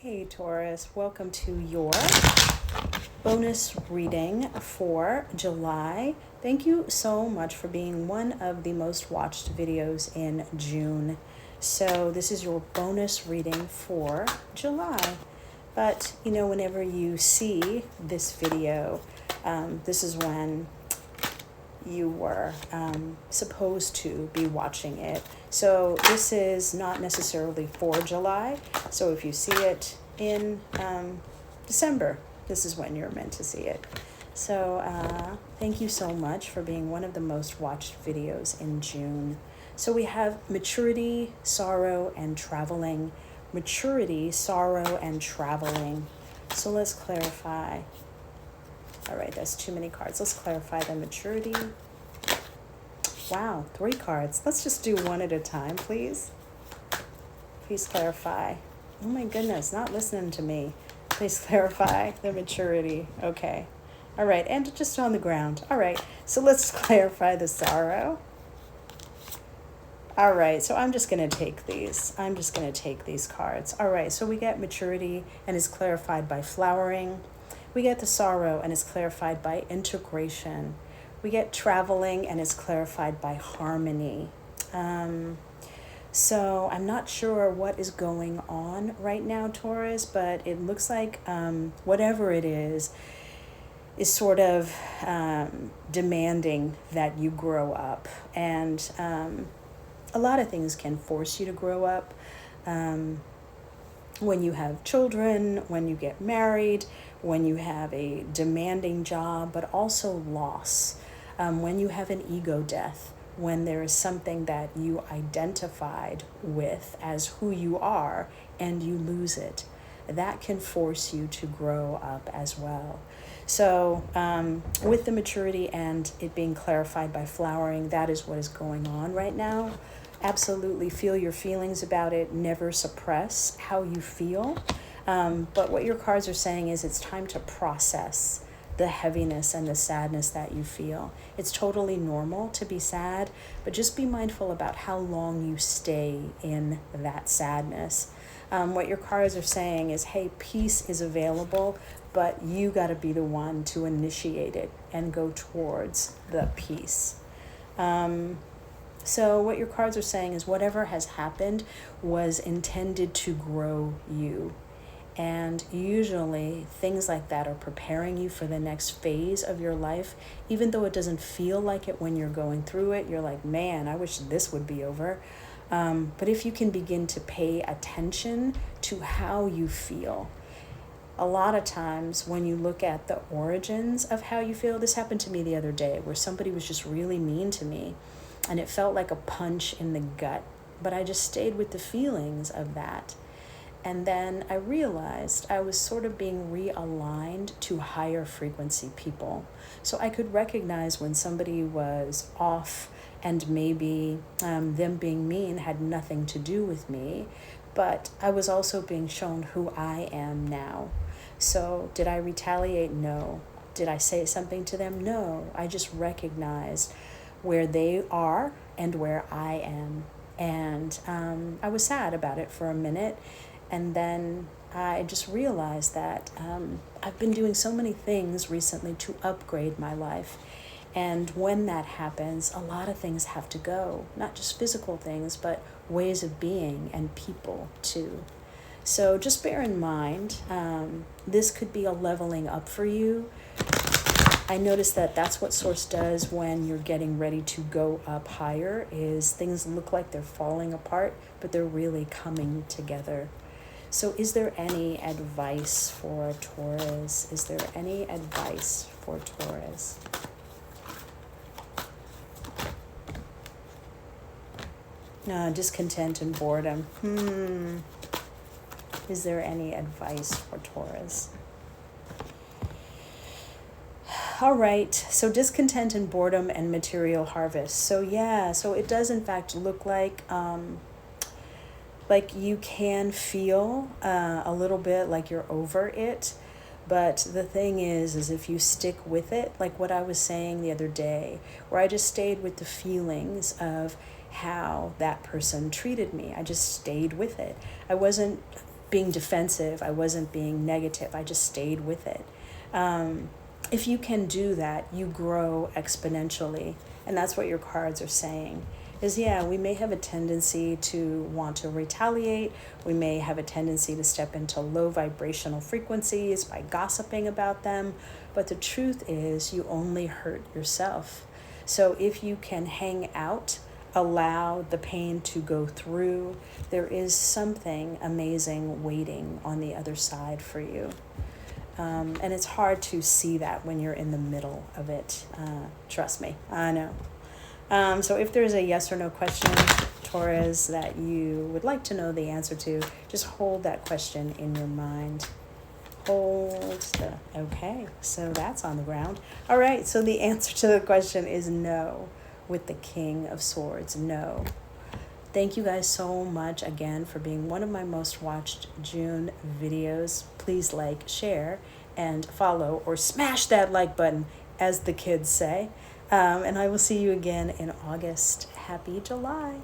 Hey Taurus, welcome to your bonus reading for July. Thank you so much for being one of the most watched videos in June. So this is your bonus reading for July. But whenever you see this video, this is when you were supposed to be watching it. So this is not necessarily for July. So if you see it in December, this is when you're meant to see it. So thank you so much for being one of the most watched videos in June. So we have maturity, sorrow, and traveling. Maturity, sorrow, and traveling. So let's clarify. All right, that's too many cards. Let's clarify the maturity. Wow, 3 cards. Let's just do one at a time, please. Please clarify. Oh my goodness, not listening to me. Please clarify the maturity. Okay. All right, and just on the ground. All right, so let's clarify the sorrow. All right, so I'm just going to take these. I'm just going to take these cards. All right, so we get maturity and is clarified by flowering. We get the sorrow and is clarified by integration. We get traveling and is clarified by harmony. So I'm not sure what is going on right now, Taurus, but it looks like whatever it is sort of demanding that you grow up. And a lot of things can force you to grow up. When you have children, when you get married, when you have a demanding job, but also loss, when you have an ego death, when there is something that you identified with as who you are and you lose it, that can force you to grow up as well. So with the maturity and it being clarified by flowering, that is what is going on right now. Absolutely feel your feelings about it. Never suppress how you feel. But what your cards are saying is it's time to process the heaviness and the sadness that you feel. It's totally normal to be sad, but just be mindful about how long you stay in that sadness. What your cards are saying is, hey, peace is available, but you got to be the one to initiate it and go towards the peace. So what your cards are saying is whatever has happened was intended to grow you. And usually things like that are preparing you for the next phase of your life. Even though it doesn't feel like it when you're going through it, you're like, man, I wish this would be over. But if you can begin to pay attention to how you feel, a lot of times when you look at the origins of how you feel, this happened to me the other day where somebody was just really mean to me and it felt like a punch in the gut, but I just stayed with the feelings of that. And then I realized I was sort of being realigned to higher frequency people. So I could recognize when somebody was off and maybe them being mean had nothing to do with me, but I was also being shown who I am now. So did I retaliate? No. Did I say something to them? No. I just recognized where they are and where I am. And I was sad about it for a minute. And then I just realized that I've been doing so many things recently to upgrade my life. And when that happens, a lot of things have to go, not just physical things, but ways of being and people too. So just bear in mind, this could be a leveling up for you. I noticed that that's what Source does when you're getting ready to go up higher, is things look like they're falling apart, but they're really coming together. So is there any advice for Taurus? Is there any advice for Taurus? Discontent and boredom. Is there any advice for Taurus? All right, so discontent and boredom and material harvest. So yeah, so it does in fact look like you can feel a little bit like you're over it. But the thing is if you stick with it, like what I was saying the other day, where I just stayed with the feelings of how that person treated me. I just stayed with it. I wasn't being defensive. I wasn't being negative. I just stayed with it. If you can do that, you grow exponentially. And that's what your cards are saying. Is, yeah, we may have a tendency to want to retaliate. We may have a tendency to step into low vibrational frequencies by gossiping about them. But the truth is, you only hurt yourself. So if you can hang out, allow the pain to go through, there is something amazing waiting on the other side for you. And it's hard to see that when you're in the middle of it. Trust me, I know. So if there's a yes or no question, Taurus, that you would like to know the answer to, just hold that question in your mind. Okay, so that's on the ground. All right, so the answer to the question is no, with the King of Swords, no. Thank you guys so much again for being one of my most watched June videos. Please like, share, and follow, or smash that like button, as the kids say. And I will see you again in August. Happy July.